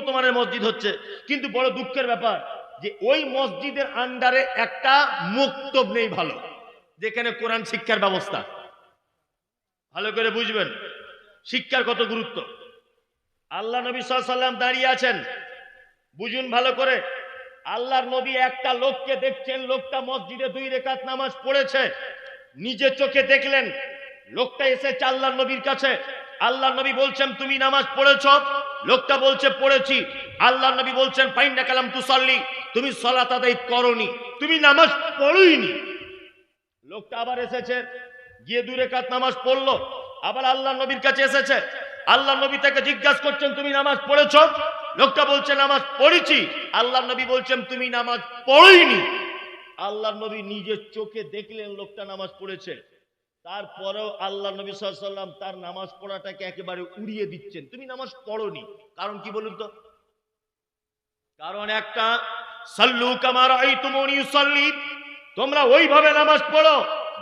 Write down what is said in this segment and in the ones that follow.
তোমার মসজিদ হচ্ছে, কিন্তু বড় দুঃখের ব্যাপার যে ওই মসজিদের আন্ডারে একটা মক্তব নেই ভালো, যেখানে কোরআন শিক্ষার ব্যবস্থা। ভালো করে বুঝবেন শিক্ষার কত গুরুত্ব। আল্লাহ নবী সাল্লাল্লাহু আলাইহি ওয়াসাল্লাম দাঁড়িয়ে আছেন, বুঝুন ভালো করে। আল্লাহর নবী একটা লোককে দেখছেন, লোকটা মসজিদে 2 রাকাত নামাজ পড়েছে, নিজে চোখে দেখলেন। লোকটা এসেছে আল্লাহর নবীর কাছে, আল্লাহর নবী বলছেন তুমি নামাজ পড়েছ? লোকটা বলছে পড়েছি। আল্লাহর নবী বলছেন ফাইন্না কালাম তুসাল্লি, তুমি সালাত আদায় করনি, তুমি নামাজ পড়োইনি। লোকটা আবার এসেছে, গিয়ে 2 রাকাত নামাজ পড়লো, আবার আল্লাহর নবীর কাছে এসেছে। আল্লাহর নবী তাকে জিজ্ঞাসা করছেন তুমি নামাজ পড়েছ? লোকটা বলছে নামাজ পড়েছি। আল্লাহর নবী বলছেন তুমি নামাজ পড়োইনি। আল্লাহর নবী নিজের চোখে দেখলেন লোকটা নামাজ পড়েছে, তারপরেও আল্লাহ নবী সাল্লাল্লাহু আলাইহি ওয়াসাল্লাম তার নামাজ পড়াটাকে একেবারে উড়িয়ে দিচ্ছেন, তুমি নামাজ পড়োনি। কারণ কি বলুন তো? কারণ একটা, সাল্লু কামা রাআইতুমুনি উসাল্লি, তোমরা ওইভাবে নামাজ পড়ো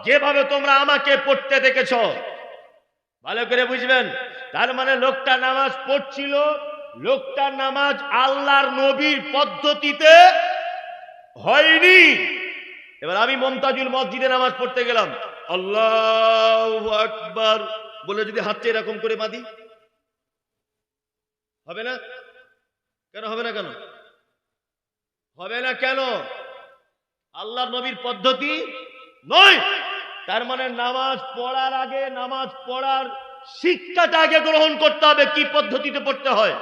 যেভাবে তোমরা আমাকে পড়তে দেখেছো। ভালো করে বুঝবেন। তার মানে লোকটা নামাজ পড়ছিল, লোকটা নামাজ আল্লাহর নবীর পদ্ধতিতে হয়নি। এবার আমি মমতাজুল মসজিদে নামাজ পড়তে গেলাম, আল্লাহু আকবার বলে যদি হাতটা এরকম করে বাঁধি, হবে না? কেন হবে না? কেন হবে না? কেন? আল্লাহর নবীর পদ্ধতি নয়। তার মানে নামাজ পড়ার আগে নামাজ পড়ার শিক্ষাটা আগে গ্রহণ করতে হবে, কি পদ্ধতিতে পড়তে হয়।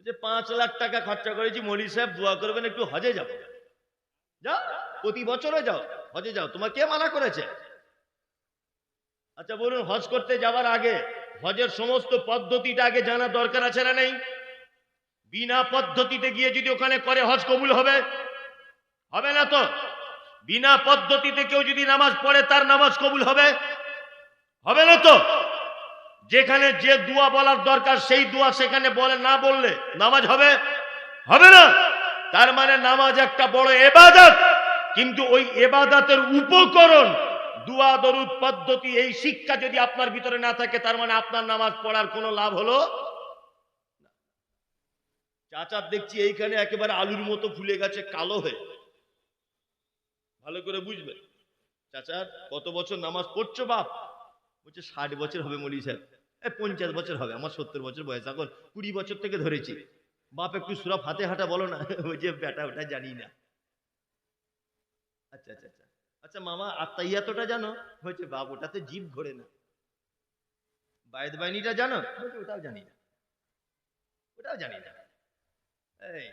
যে 5 লাখ টাকা খরচা করেছি, মৌলভী সাহেব দোয়া করবেন একটু হজে যাব। যাও, প্রতি বছরে যাও, হজে যাও, তোমার কে মানা করেছে? আচ্ছা বলুন, হজ করতে যাওয়ার আগে হজের সমস্ত পদ্ধতিটা আগে জানা দরকার আছে না নেই? বিনা পদ্ধতিতে গিয়ে যদি ওখানে করে হজ কবুল হবে? হবে না তো। বিনা পদ্ধতিতে কেউ যদি নামাজ পড়ে তার নামাজ কবুল হবে? হবে না তো। যেখানে যে দোয়া বলার দরকার সেই দোয়া সেখানে বলে না বললে নামাজ হবে? হবে না। তার মানে নামাজ একটা বড় ইবাদত, কিন্তু ওই ইবাদতের উপকরণ দোয়া দরুদ পদ্ধতি, এই শিক্ষা যদি আপনার ভিতরে না থাকে, তার মানে আপনার নামাজ পড়ার কোনো লাভ হলো না। চাচা দেখছি এইখানে একেবারে আলুর মতো ফুলে গেছে কালো হয়ে। ভালো করে বুঝবে। চাচার কত বছর নামাজ পড়ছো বাপ? বলছে 60 বছর হবে মৌলভী সাহেব। 50 বছর হবে, আমার 70 বছর বয়স, এখন 20 বছর থেকে ধরেছি। বাপ একটু সূরা ফাতিহাটা বলো না। ওই যে বেটা ওটা জানি না। আচ্ছা আচ্ছা আচ্ছা আচ্ছা মামা আত্তাহিয়াতটা জানো? হয়েছে বাপ ওটাতে জিভ ঘোরে না। বায়েদ বাইনিটা জানো? ওটাও জানি না, ওটাও জানি না। এই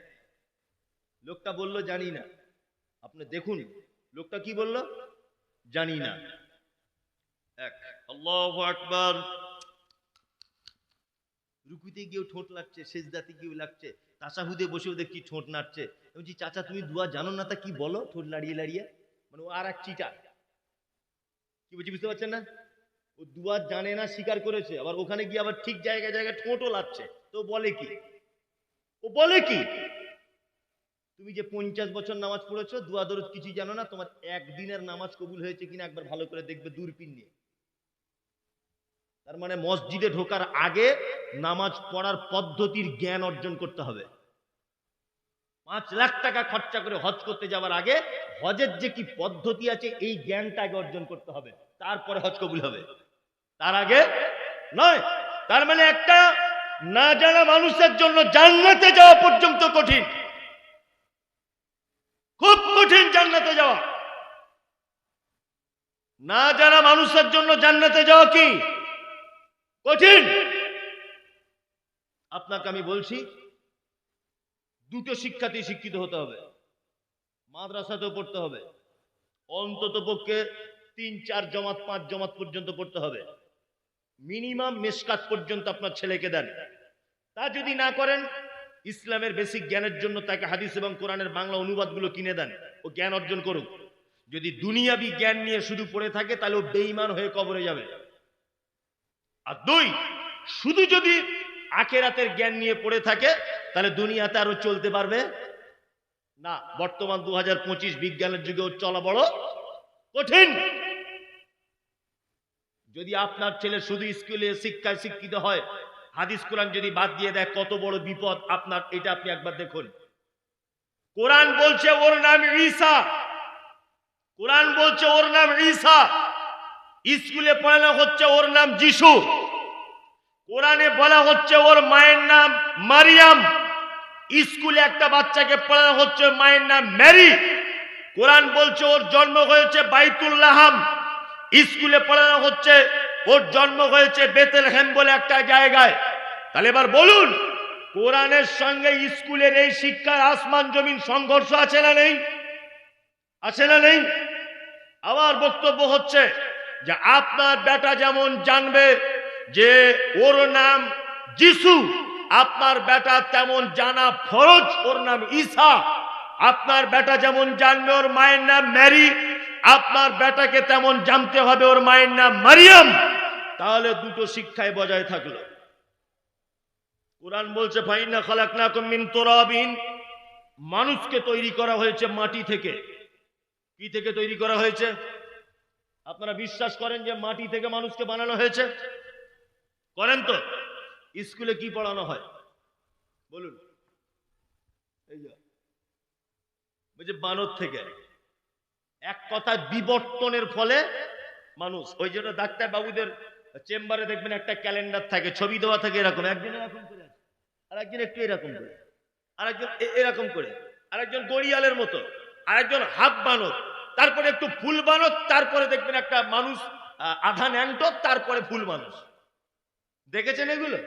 লোকটা বলল জানি না। আপনি দেখুন লোকটা কি বলল, জানি না। এক আল্লাহু আকবার, রুকুতে গিয়েও ঠোঁট লাগছে, সেজদাতে গিয়েও লাগছে, তাশাহুদে বসেও দেখছি ঠোঁট নাড়ছে। বলছি চাচা তুমি দোয়া জানো না, তা কি বলো ঠোঁট লাড়িয়ে লাড়িয়ে? মানে ও আর এক চিটার। কি বলছি বুঝতে পারছেন না? ও দোয়া জানে না, স্বীকার করেছে, আবার ওখানে গিয়ে আবার ঠিক জায়গায় জায়গায় ঠোঁটও লাগছে। তো বলে কি? ও বলে কি? তুমি যে 50 বছর নামাজ পড়েছো, দোয়া দরুদ কিছুই জানো না, তোমার একদিনের নামাজ কবুল হয়েছে কিনা একবার ভালো করে দেখবে দূরবীন নিয়ে। তার মানে মসজিদে ঢোকার আগে নামাজ পড়ার পদ্ধতির জ্ঞান অর্জন করতে হবে। 5 লাখ টাকা খরচা করে হজ করতে যাওয়ার আগে হজের যে কি পদ্ধতি আছে এই জ্ঞানটা আগে অর্জন করতে হবে, তারপরে হজ কবুল হবে, তার আগে নয়। তার মানে একটা না জানা মানুষের জন্য জান্নাতে যাওয়া পর্যন্ত কঠিন, খুব কঠিন জান্নাতে যাওয়া। না জানা মানুষের জন্য জান্নাতে যাওয়া কি কঠিন। আপনাকে আমি বলছি, দুটো শিক্ষাতেই শিক্ষিত হতে হবে। মাদ্রাসাতেও পড়তে হবে, অন্তত পক্ষে 3-4 জমাত 5 জমাত পর্যন্ত পড়তে হবে। মিনিমাম মেশকাত পর্যন্ত আপনার ছেলেকে দেন। তা যদি না করেন, ইসলামের বেসিক জ্ঞানের জন্য তাকে হাদিস এবং কোরআনের বাংলা অনুবাদগুলো কিনে দেন, ও জ্ঞান অর্জন করুক। যদি দুনিয়াবি জ্ঞান নিয়ে শুধু পড়ে থাকে তাহলে ও বেঈমান হয়ে কবরে যাবে। আর 2, শুধু যদি আখিরাতের জ্ঞান নিয়ে পড়ে থাকে তাহলে দুনিয়াতে আরো চলতে পারবে না। বর্তমান 2025 বিজ্ঞানের যুগে চলা বড় কঠিন। যদি আপনার ছেলে শুধু স্কুলে শিক্ষায় শিক্ষিত হয় হাদিস কোরআন যদি বাদ দিয়ে দেয় কত বড় বিপদ আপনার, এটা আপনি একবার দেখুন। কোরআন বলছে ওর নাম ঈসা, কোরআন বলছে ওর নাম ঈসা, স্কুলে পড়ানো হচ্ছে ওর নাম যিশু, কোরআনে বলা হচ্ছে ওর মায়ের নাম মারিয়াম, স্কুলে একটা বাচ্চাকে পড়ানো হচ্ছে মায়ের নাম মেরি। কোরআন বলছে ওর জন্ম হয়েছে বাইতুল্লাহাম, স্কুলে পড়ানো হচ্ছে ওর জন্ম হয়েছে বেতেলহেম বলে একটা জায়গায়। তাহলে এবার বলুন, কোরআনের সঙ্গে স্কুলের এই শিক্ষার আসমান জমিন সংঘর্ষ আছে না নেই? আছে না নেই? আমার বক্তব্য হচ্ছে যে আপনার বেটা যেমন জানবে যে ওর নাম যিশু, আপনার বেটা তেমন জানা ফরজ ওর নাম ঈসা। আপনার বেটা যেমন জানবে ওর মায়ের নাম মেরি, আপনার বেটাকে তেমন জানতে হবে ওর মায়ের নাম মারিয়াম। তাহলে দুটো শিক্ষায় বজায় থাকলো। কোরআন বলছে ফাইন্না খালাকনাকুম মিন তুরাবিন, মানুষকে তৈরি করা হয়েছে মাটি থেকে। কি থেকে তৈরি করা হয়েছে? আপনারা বিশ্বাস করেন যে মাটি থেকে মানুষকে বানানো হয়েছে? করেন তো? স্কুলে কি পড়ানো হয় বলুন? এই যে বানর থেকে, এক কথা বিবর্তনের ফলে মানুষ। ওই জন্য ডাক্তার বাবুদের চেম্বারে দেখবেন একটা ক্যালেন্ডার থাকে, ছবি দেওয়া থাকে এরকম, একজন এরকম করে আরেকজন একটু এরকম করে, আরেকজন এরকম করে, আরেকজন গড়িয়ালের মতো, আরেকজন হাফ বানর, তারপরে একটু ফুল বানর, তারপরে দেখবেন একটা মানুষ আধা ন্যাংটো, তারপরে ফুল মানুষ। দেখেছেন এগুলো?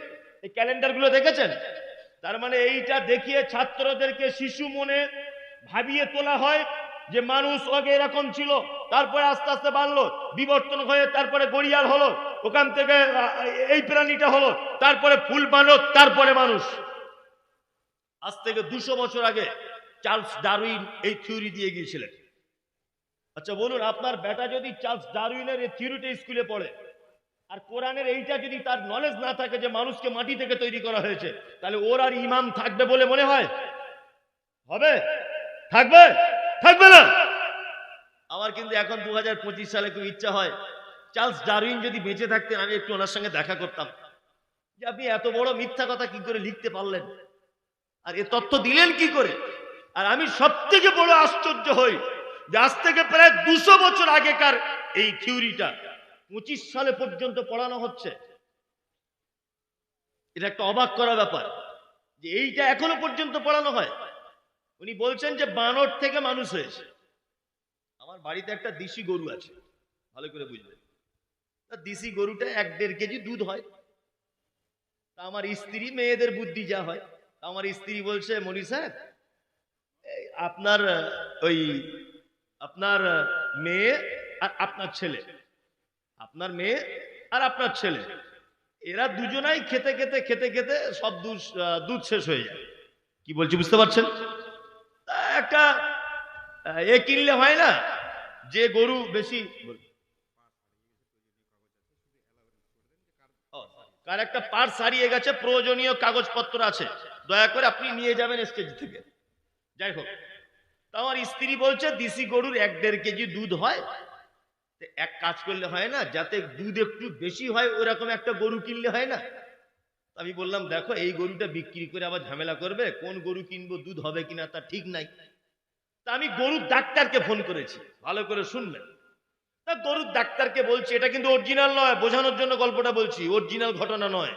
এই ক্যালেন্ডার গুলো দেখেছেন? তার মানে এইটা দেখিয়ে ছাত্রদেরকে শিশু মনে ভাবিয়ে তোলা হয় যে মানুষ আগে এরকম ছিল, তারপরে আস্তে আস্তে বাড়লো, বিবর্তন হয়ে তারপরে গড়িয়াল হলো, ওখান থেকে এই প্রাণীটা হলো, তারপরে ফুল বানর, তারপরে মানুষ। আজ থেকে 200 বছর আগে চার্লস ডারউইন এই থিওরি দিয়ে গিয়েছিলেন। আচ্ছা বলুন, আপনার বেটা যদি চার্লস ডারউইনের এই থিওরিটা স্কুলে পড়ে, আর কোরআনের এইটা যদি তার নলেজ না থাকে যে মানুষকে মাটি থেকে তৈরি করা হয়েছে, তাহলে ওর আর ইমাম থাকবে বলে মনে হয়? হবে? থাকবে? থাকবে না। আমার কিন্তু এখন 2025 সালে খুব ইচ্ছা হয় চার্লস ডারউইন যদি বেঁচে থাকতেন, আমি একটু ওনার সঙ্গে দেখা করতাম, যে আপনি এত বড় মিথ্যা কথা কি করে লিখতে পারলেন, আর এ তথ্য দিলেন কি করে? আর আমি সব থেকে বড় আশ্চর্য হই যে আজ থেকে প্রায় 200 বছর আগেকার এই থিওরিটা 25 সালে পর্যন্ত পড়ানো হচ্ছে। এটা একটা অবাক করা ব্যাপার যে এইটা এখনো পর্যন্ত পড়ানো হয়। উনি বলছেন যে বানর থেকে মানুষ হয়েছে। আমার বাড়িতে একটা দেশি গরু আছে, ভালো করে বুঝবেন। দেশি গরুটা 1-1.5 কেজি দুধ হয়। তা আমার স্ত্রী, মেয়েদের বুদ্ধি যা হয়, আমার স্ত্রী বলছে মনি সাহেব, আপনার ওই আপনার মেয়ে আর আপনার ছেলে, আপনার মেয়ে আর আপনার ছেলে, এরা দুজনাই খেতে খেতে খেতে খেতে সব দুধ শেষ হয়ে যায়। কি বলছি বুঝতে পারছেন? একটা এ কিনলে হয় না যে গরু বেশি, কার একটা পার্স হারিয়ে গেছে, প্রয়োজনীয় কাগজপত্র আছে, দয়া করে আপনি নিয়ে যাবেন স্টেজ থেকে। যাই হোক, তা আমার স্ত্রী বলছে দেশি গরুর 1-1.5 কেজি দুধ হয়, এক কাজ করলে হয় না, যাতে দুধ একটু বেশি হয় ওরকম একটা গরু কিনলে হয় না? আমি বললাম দেখো, এই গরুটা বিক্রি করে আবার ঝামেলা করবে, কোন গরু কিনবো, দুধ হবে কিনা তার ঠিক নাই। তা আমি গরুর ডাক্তারকে ফোন করেছি, ভালো করে শুনবেন। তা গরুর ডাক্তারকে বলছি, এটা কিন্তু অরিজিনাল নয়, বোঝানোর জন্য গল্পটা বলছি, অরিজিনাল ঘটনা নয়।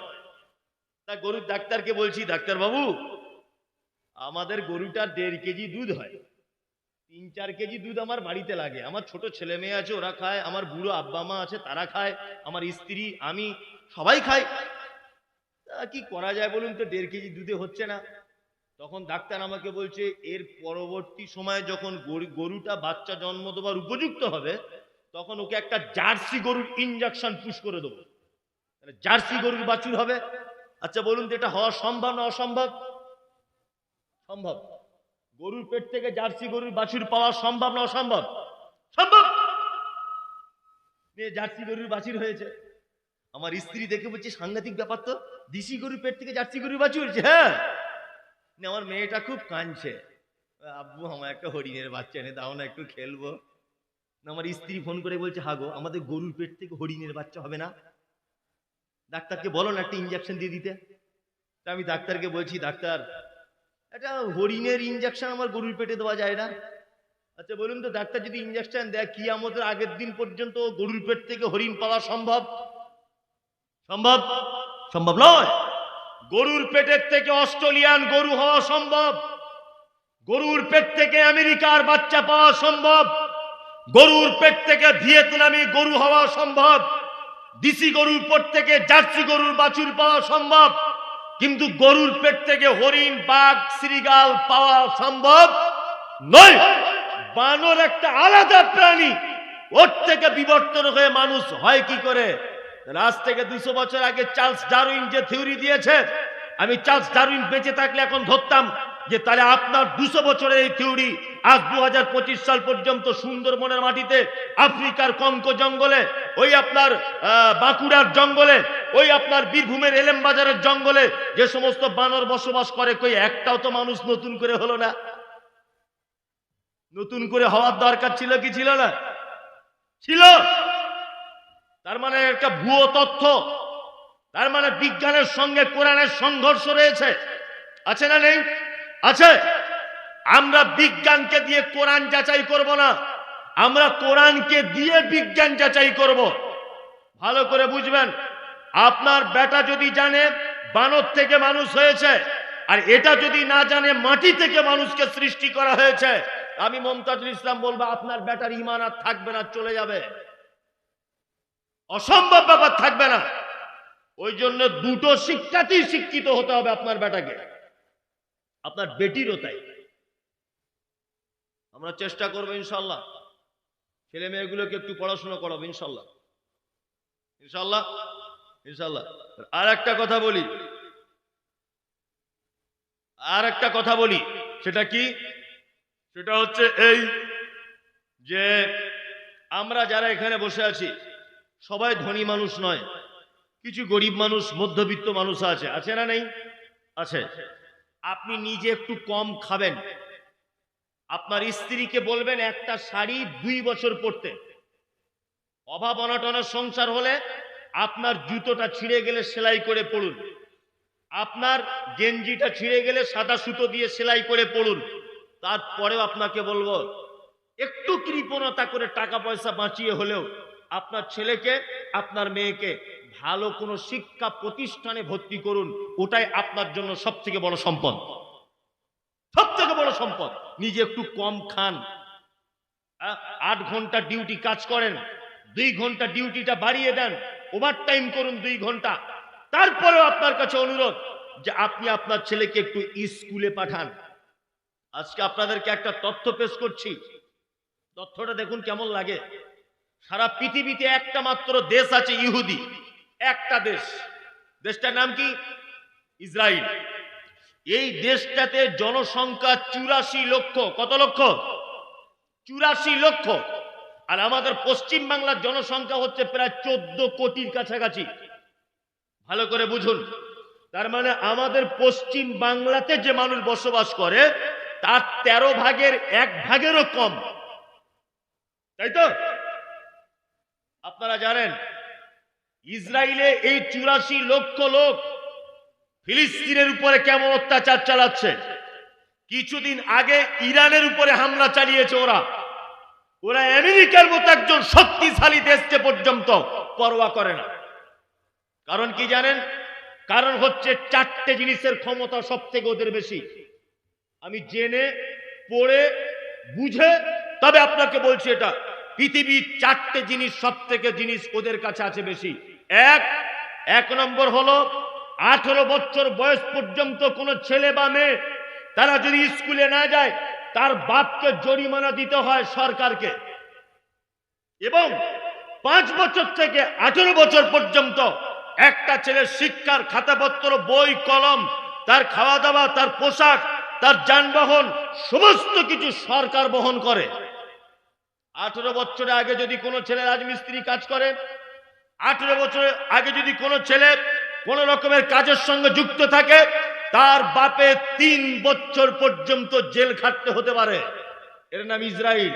তা গরুর ডাক্তারকে বলছি, ডাক্তার বাবু, আমাদের গরুটার 1.5 কেজি দুধ হয়, 3-4 কেজি দুধ আমার বাড়িতে লাগে, আমার ছোট ছেলে মেয়ে আছে ওরা খায়, আমার বুড়ো আব্বা মা আছে তারা খায়, আমার স্ত্রী আমি সবাই খাই, কি করা যায় বলুন তো, 1.5 কেজি দুধে হচ্ছে না। তখন ডাক্তার আমাকে বলছে, এর পরবর্তী সময়ে যখন গরুটা বাচ্চা জন্ম দেওয়ার উপযুক্ত হবে, তখন ওকে একটা জার্সি গরুর ইনজেকশন পুশ করে দেবো, জার্সি গরুর বাছুর হবে। আচ্ছা বলুন তো, এটা হওয়া সম্ভব না অসম্ভব? সম্ভব। গরুর পেট থেকে জার্সি গরুর বাছুর পাওয়া সম্ভব না অসম্ভব? সম্ভব। জার্সি গরুর বাছুর হয়েছে। আমার স্ত্রী দেখে বলছে, সাংঘাতিক ব্যাপার তো, দেশি গরুর পেট থেকে জার্সি গরুর বাছুর। হ্যাঁ। আমার মেয়েটা খুব কাঁদছে, আব্বু আমার একটা হরিণের বাচ্চা এনে দাও না, একটু খেলবো। আমার স্ত্রী ফোন করে বলছে, হাগো আমাদের গরুর পেট থেকে হরিণের বাচ্চা হবে না? ডাক্তারকে বলো না একটা ইঞ্জেকশন দিয়ে দিতে। তা আমি ডাক্তারকে বলছি, ডাক্তার একটা হরিণের ইঞ্জেকশন আমার গরুর পেটে দেওয়া যায় না? আচ্ছা বলুন তো ডাক্তার, যদি ইঞ্জেকশন দেয় কিয়ামতের আগের দিন পর্যন্ত গরুর পেট থেকে হরিণ পাওয়া সম্ভব? সম্ভব? সম্ভব নয়। গরুর পেটের থেকে অস্ট্রেলিয়ান গরু হওয়া সম্ভব, গরুর পেট থেকে আমেরিকার বাচ্চা পাওয়া সম্ভব, গরুর পেট থেকে ভিয়েতনামি গরু হওয়া সম্ভব, দেশি গরুর পেট থেকে জার্সি গরুর বাছুর পাওয়া সম্ভব, কিন্তু গরুর পেট থেকে হরিণ, বাঘ, শ্রীগাল পাওয়া সম্ভব নয়। বানর একটা আলাদা প্রাণী, ওর থেকে বিবর্তন হয়ে মানুষ হয় কি করে? আজ থেকে 200 বছর আগে চার্লস ডারউইন যে থিওরি দিয়েছে, আমি চার্লস ডারউইন বেঁচে থাকলে এখন ধরতাম যে তাহলে আপনার 200 বছরের এই থিওরি আজ 2025 সাল পর্যন্ত সুন্দরবনের মাটিতে, আফ্রিকার কঙ্কো জঙ্গলে, ওই আপনার বাঁকুড়ার জঙ্গলে, ওই আপনার বীরভূমের এলেম বাজারের জঙ্গলে যে সমস্ত বানর বসবাস করে, কই একটাও তো মানুষ নতুন করে হলো না। নতুন করে হওয়ার দরকার ছিল কি ছিল না? ছিল। তার মানে একটা ভুয়ো তথ্য, তার মানে বিজ্ঞানের সঙ্গে কোরআনের সংঘর্ষ রয়েছে, আছে না নেই? আছে। আমরা বিজ্ঞানকে দিয়ে কোরআন যাচাই করব না, আমরা কোরআনকে দিয়ে বিজ্ঞান যাচাই করব। ভালো করে বুঝবেন, আপনার বেটা যদি জানে বানর থেকে মানুষ হয়েছে, আর এটা যদি না জানে মাটি থেকে মানুষকে সৃষ্টি করা হয়েছে, আমি মমতাজুল ইসলাম বলবো আপনার বেটার ঈমান আর থাকবে না, চলে যাবে। অসম্ভব ব্যাপার, থাকবে না। ওই জন্য দুটো শিক্ষাতেই শিক্ষিত হতে হবে আপনার বেটাকে, আপনার বেটিরও তাই। আমরা চেষ্টা করবো ইনশাল্লাহ, ছেলে মেয়েগুলোকে একটু পড়াশোনা করাবো ইনশাল্লাহ, ইনশাল্লাহ, ইনশাল্লাহ। আর একটা কথা বলি, সেটা কি? সেটা হচ্ছে এই যে আমরা যারা এখানে বসে আছি সবাই ধনী মানুষ নয়, কিছু গরিব মানুষ, মধ্যবিত্ত মানুষ আছে, আছে না নেই? আছে। আপনি নিজে একটু কম খাবেন, আপনার স্ত্রীকে বলবেন একটা শাড়ি 2 বছর পরতে। অভাব অনটনের সংসার হলে আপনার জুতোটা ছিঁড়ে গেলে সেলাই করে পড়ুন, আপনার গেঞ্জিটা ছিঁড়ে গেলে সাদা সুতো দিয়ে সেলাই করে পড়ুন। তারপরেও আপনাকে বলবো একটু কৃপণতা করে টাকা পয়সা বাঁচিয়ে হলেও আপনার ছেলেকে, আপনার মেয়েকে ভালো কোনো শিক্ষা প্রতিষ্ঠানে ভর্তি করুন। ওটাই আপনার জন্য সবথেকে বড় সম্পদ, সবথেকে বড় সম্পদ। নিজে একটু কম খান, 8 ঘন্টা ডিউটি কাজ করেন, 2 ঘন্টা ডিউটিটা বাড়িয়ে দেন, ওভারটাইম করুন 2 ঘন্টা। তারপরেও আপনার কাছে অনুরোধ যে আপনি আপনার ছেলেকে একটু স্কুলে পাঠান। আজকে আপনাদেরকে একটা তথ্য পেশ করছি, তথ্যটা দেখুন কেমন লাগে। সারা পৃথিবীতে একটা মাত্র দেশ আছে ইহুদি, একটা দেশ, দেশটার নাম কি? ইসরায়েল। এই দেশটাতে জনসংখ্যা 84 লক্ষ। কত লক্ষ? 84 লক্ষ। আর আমাদের পশ্চিম বাংলার জনসংখ্যা হচ্ছে প্রায় 14 কোটির কাছাকাছি। ভালো করে বুঝুন, তার মানে আমাদের পশ্চিম বাংলাতে যে মানুষ বসবাস করে তার 13 ভাগের 1 ভাগেরও কম, তাই তো? আপনারা জানেন ইসরায়েলে এই 84 লক্ষ লোক ফিলিস্তিনের উপরে কেমন অত্যাচার চালাচ্ছে। কিছুদিন আগে ইরানের উপরে হামলা চালিয়েছে ওরা আমেরিকার মতো একজন শক্তিশালী দেশকে পর্যন্ত পরোয়া করে না। কারণ কি জানেন? কারণ হচ্ছে 4টে জিনিসের ক্ষমতা সব থেকে ওদের বেশি। আমি জেনে পড়ে বুঝে তবে আপনাকে বলছি, এটা পৃথিবীর 4টে জিনিস, সব থেকে জিনিস ওদের কাছে আছে বেশি। এক নম্বর হলো 18 বছর বয়স পর্যন্ত কোনো ছেলে বা মেয়ে তারা যদি স্কুলে না যায় তার বাপকে জরিমানা দিতে হয় সরকারকে, এবং 5 বছর থেকে 18 বছর পর্যন্ত একটা ছেলের শিক্ষার খাতাপত্র, বই কলম, তার খাওয়া দাওয়া, তার পোশাক, তার যানবাহন সমস্ত কিছু সরকার বহন করে। 18 বছরের আগে যদি কোনো ছেলে রাজমিস্ত্রি কাজ করে, 18 বছরের আগে যদি কোনো ছেলে কোন রকমের কাজের সঙ্গে যুক্ত থাকে, তার বাপে 3 বছর পর্যন্ত জেল খাটতে হতে পারে। এর নাম ইসরায়েল।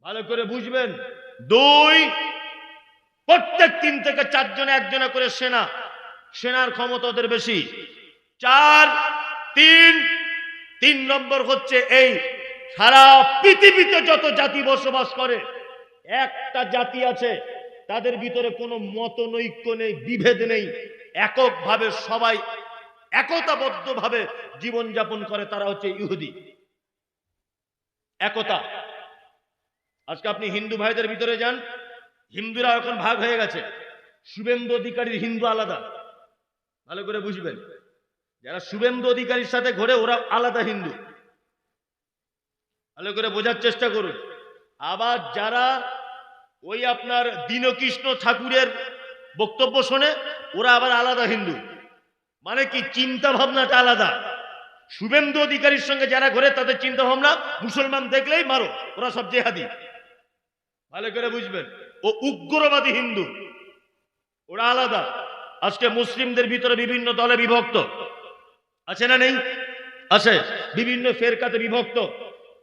ভালো করে বুঝবেন। 2, প্রত্যেক 3 থেকে 4 জনে একজনে করে সেনার ক্ষমতা ওদের বেশি। 3 নম্বর হচ্ছে এই সারা পৃথিবীতে যত জাতি বসবাস করে, একটা জাতি আছে তাদের ভিতরে কোনো মতনৈক্য নেই, বিভেদ নেই, এককভাবে সবাই একতাবদ্ধভাবে জীবনযাপন করে, তারা হচ্ছে ইহুদি। একতা। আজকে আপনি হিন্দু ভাইদের ভিতরে যান, হিন্দুরা এখন ভাগ হয়ে গেছে। শুভেন্দু অধিকারীর হিন্দু আলাদা, ভালো করে বুঝবেন। যারা শুভেন্দু অধিকারীর সাথে ঘোরে ওরা আলাদা হিন্দু, ভালো করে বোঝার চেষ্টা করুন। আবার যারা ওই আপনার দীনকৃষ্ণ ঠাকুরের বক্তব্য শোনে ওরা আবার আলাদা হিন্দু। মানে কি, চিন্তা ভাবনাটা আলাদা। শুভেন্দু অধিকারীর সঙ্গে যারা ঘোরে তাদের চিন্তা ভাবনা মুসলমান দেখলেই মারো, ওরা সব জেহাদি, ভালো করে বুঝবেন। ও উগ্রবাদী হিন্দু, ওরা আলাদা। আজকে মুসলিমদের ভিতরে বিভিন্ন দলে বিভক্ত আছে না নেই? আছে, বিভিন্ন ফেরকাতে বিভক্ত।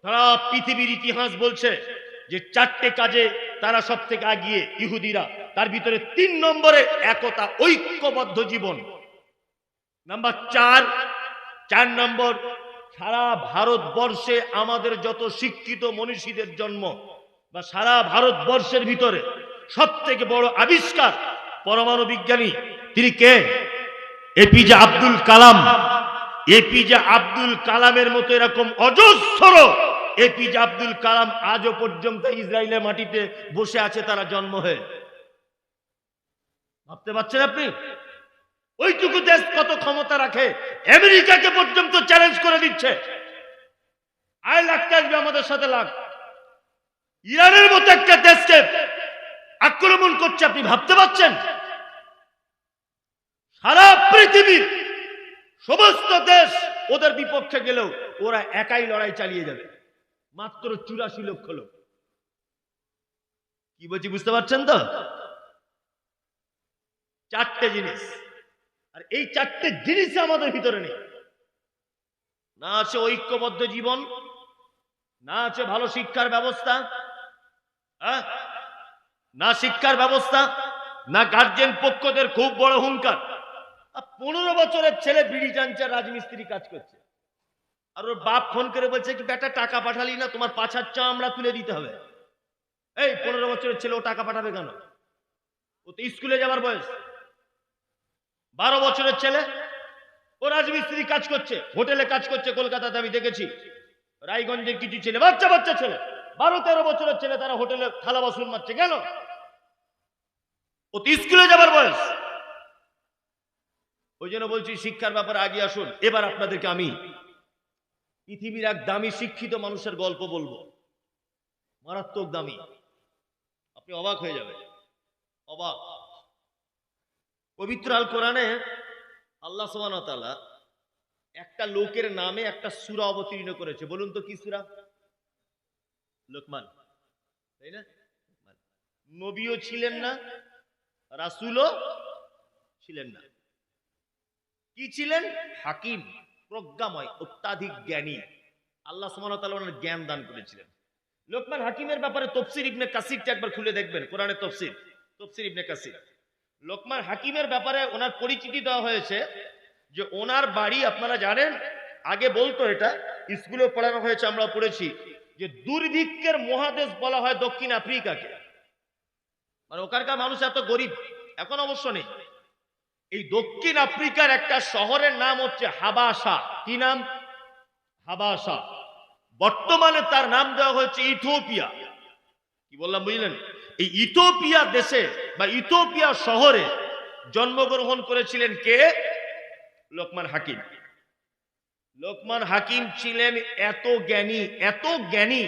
তারা পৃথিবীর ইতিহাস বলছে যে 4টে কাজে তারা সব থেকে এগিয়ে ইহুদিরা, তার ভিতরে 3 নম্বরে একতা, ঐক্যবদ্ধ জীবন। নাম্বার 4 নম্বর, সারা ভারতবর্ষে আমাদের যত শিক্ষিত মনীষীদের জন্ম, বা সারা ভারতবর্ষের ভিতরে সব থেকে বড় আবিষ্কার পরমাণু বিজ্ঞানী, তিনি কে? এপিজে আব্দুল কালাম। এপিজে আব্দুল কালামের মতো এরকম অজস্র এপিজে আব্দুল কালাম আজও পর্যন্ত ইসরায়েলের মাটিতে বসে আছে তারা জন্ম হয়ে। ভাবতে পারছেন আপনি? ওইটুকু দেশ কত ক্ষমতা রাখে, আমেরিকাকে পর্যন্ত চ্যালেঞ্জ করে দিচ্ছে। আয় লাগতে আসবে আমাদের সাথে লাগ। ইরানের মতো একটা দেশকে আক্রমণ করছে, আপনি ভাবতে পারছেন? সারা পৃথিবীর সমস্ত দেশ ওদের বিপক্ষে গেলেও ওরা একাই লড়াই চালিয়ে যাবে। মাত্র 84 লক্ষ লোক। কি বলছি বুঝতে পারছেন তো? 4টে জিনিস, আর এই 4টে জিনিস আমাদের ভিতরে নেই। না আছে ঐক্যবদ্ধ জীবন, না আছে ভালো শিক্ষার ব্যবস্থা, না শিক্ষার ব্যবস্থা, না গার্জেন পক্ষদের খুব বড় হুঙ্কার। 15 বছরের ছেলে বিড়ি টানছে, রাজমিস্ত্রি কাজ করছে, আর ওর বাপ ফোন করে বলছে কি বেটা টাকা পাঠালি না, তোমার পাছার চামড়া তুলে দিতে হবে। এই 15 বছরের ছেলে ও টাকা পাঠাবে কেন? ও তো স্কুলে যাবার বয়স। 12 বছরের ছেলে ও রাজমিস্ত্রি কাজ করছে, হোটেলে কাজ করছে কলকাতাতে। আমি দেখেছি রায়গঞ্জের কিছু ছেলে, বাচ্চা ছেলে, 12-13 বছরের ছেলে, তারা হোটেলে থালা বাসন মারছে। কেন? ও তো স্কুলে যাবার বয়স। ওই জন্য বলছি শিক্ষার ব্যাপারে আগে আসুন। এবার আপনাদেরকে আমি পৃথিবীর এক দামি শিক্ষিত মানুষের গল্প বলবো, মারাত্মক দামি, আপনি অবাক হয়ে যাবেন, অবাক। পবিত্র আল কোরআনে আল্লাহ সুবহানাহু ওয়া তাআলা একটা লোকের নামে একটা সূরা অবতীর্ণ করেছে। বলুন তো কি সূরা? লোকমান, তাই না? নবীও ছিলেন না, রাসূলও ছিলেন না। কি ছিলেন? হাকিম, প্রজ্ঞাময়, অত্যাধিক জ্ঞানী। আল্লাহ সুবহানাহু ওয়া তাআলা ওনার জ্ঞান দান করেছিলেন। লোকমান হাকিমের ব্যাপারে তফসির ইবনে কাসিরটা একবার খুলে দেখবেন, কোরআনের তফসির ইবনে কাসির। লোকমান হাকিমের ব্যাপারে ওনার পরিচিতি দেওয়া হয়েছে যে ওনার বাড়ি, আপনারা জানেন, আগে বলতো, এটা স্কুলে পড়ানো হয়েছে, আমরা পড়েছি, যে দুর্ভিক্ষের মহাদেশ বলা হয় দক্ষিণ আফ্রিকাকে। মানে ওখানকার মানুষ এত গরিব, এখন অবশ্য নেই। এই দক্ষিণ আফ্রিকার একটা শহরের নাম হচ্ছে হাবাসা। কি নাম? হাবাসা। বর্তমানে তার নাম দেওয়া হয়েছে ইথিওপিয়া। কি বললাম বুঝলেন? এই ইথিওপিয়া দেশে বা ইথিওপিয়া শহরে জন্মগ্রহণ করেছিলেন কে? লোকমান হাকিম। লোকমান হাকিম ছিলেন এত জ্ঞানী।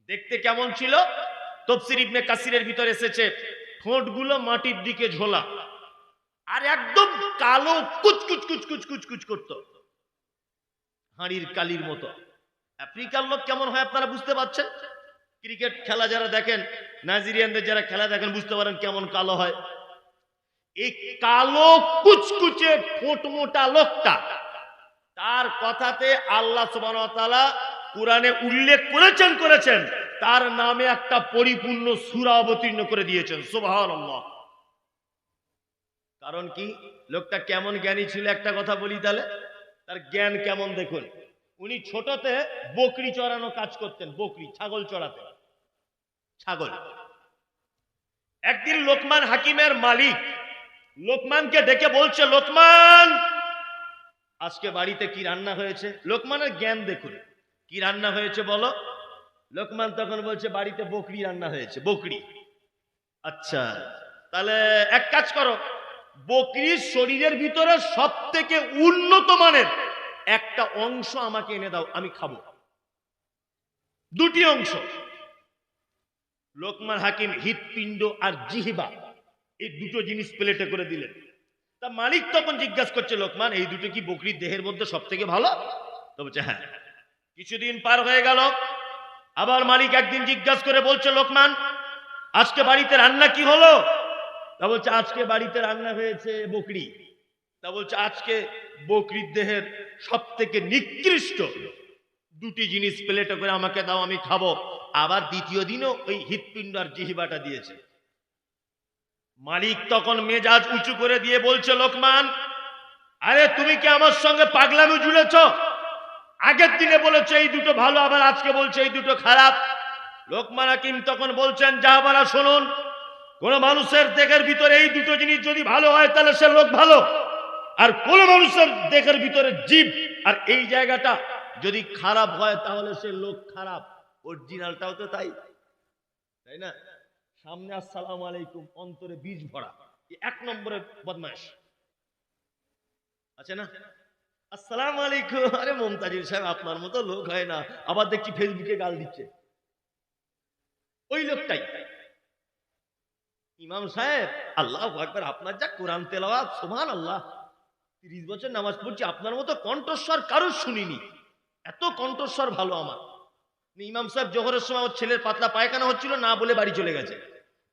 দেখতে কেমন ছিল? তফসির ইবনে কাসিরের ভিতরে এসেছে, ঠোঁটগুলো মাটির দিকে ঝোলা, আর একদম কালো কুচকুচ করত, হাঁড়ির কালির মতো। আফ্রিকার লোক কেমন হয় আপনারা বুঝতে পারছেন? ক্রিকেট খেলা যারা দেখেন, নাইজেরিয়ানদের যারা খেলা দেখেন, বুঝতে পারেন কেমন কালো হয়। এই কালো কুচকুচে ঠোঁট মোটা লোকটা, তার কথাতে আল্লাহ সুবহানাহু ওয়া তাআলা কুরআনে উল্লেখ করেছেন তার নামে একটা পরিপূর্ণ সূরা অবতীর্ণ করে দিয়েছেন। সুবহানাল্লাহ। কারণ কি, লোকটা কেমন জ্ঞানী ছিল একটা কথা বলি তাহলে, তার জ্ঞান কেমন দেখুন। উনি ছোটতে বকরি চড়ানো কাজ করতেন, বকরি ছাগল চড়াতেন, ছাগল। একদিন লোকমান হাকিমের মালিক লোকমানকে ডেকে বলছে, লোকমান আজকে বাড়িতে কি রান্না হয়েছে? লোকমানের জ্ঞান দেখুন, কি রান্না হয়েছে বলো। লোকমান তখন বলছে, বাড়িতে বকরি রান্না হয়েছে, বকরি। আচ্ছা, তাহলে এক কাজ করো, বকরির শরীরের ভিতরে সব থেকে উন্নত মানের একটা অংশ আমাকে এনে দাও, আমি খাবো। দুটি অংশ। লোকমান হাকিম হৃৎপিণ্ড আর জিহ্বা এই দুটো জিনিস প্লেটে করে দিলেন। তা মালিক তখন জিজ্ঞাসা করছে, লোকমান এই দুটো কি বকরির দেহের মধ্যে সব থেকে ভালো? তো বলছে হ্যাঁ। কিছুদিন পার হয়ে গেল, আবার মালিক একদিন জিজ্ঞাসা করে বলছে, লোকমান আজকে বাড়িতে রান্না কি হলো? তা বলছে, আজকে বাড়িতে রান্না হয়েছে বকরি। তা বলছে, আজকে বকরির দেহের সব থেকে নিকৃষ্ট দুটি জিনিস প্লেটে করে আমাকে দাও, আমি খাবো। আবার দ্বিতীয় দিনও ওই হৃৎপিণ্ড আর জিহ্বাটা দিয়েছে। মালিক তখন মেজাজ উঁচু করে দিয়ে বলছে, লোকমান আরে তুমি কি আমার সঙ্গে পাগলামি জুড়েছ? আগের দিনে বলেছে এই দুটো ভালো, আবার আজকে বলছে এই দুটো খারাপ। লোকমান হাকিম তখন বলছেন, জাহাবারা শুনুন, কোন মানুষের দেহের ভিতরে এই দুটো জিনিস যদি ভালো হয় তাহলে সে লোক ভালো, আর কোন মানুষের দেহের ভিতরে জীব আর এই জায়গাটা যদি খারাপ হয় তাহলে সে লোক খারাপ। অরিজিনালটাও তো তাই, তাই না? সামনে আসসালামু আলাইকুম, অন্তরে বীজ ভরা, এক নম্বরের বদমাশ আছে না? আসসালামু আলাইকুম, আরে মমতাজুল সাহেব আপনার মতো লোক হয় না, আবার দেখছি ফেসবুকে গাল দিচ্ছে, ওই লোকটাই। ইমাম সাহেব আল্লাহু আকবার, আপনার যা কোরআন তেলাওয়াত, সুবহানাল্লাহ, 30 বছর নামাজ পড়ছি, আপনার মতো কণ্ঠস্বর কারোর শুনিনি, এত কণ্ঠস্বর ভালো আমার। ইমাম সাহেব জোহরের সময় ওর ছেলের পাতলা পায়খানা হচ্ছিল, না বলে বাড়ি চলে গেছে।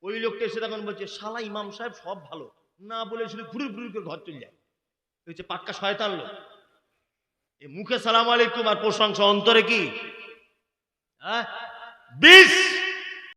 ওই লোকটা এসে তখন বলছে, শালা ইমাম সাহেব সব ভালো, না বলে শুধু ঘুরে ঘুরে করে ঘর চলে যায়, হচ্ছে পাক্কা শয়তান লোক। এ মুখে সালাম আলাইকুম আর প্রশংসা, অন্তরে কি? হ্যাঁ, বিষ।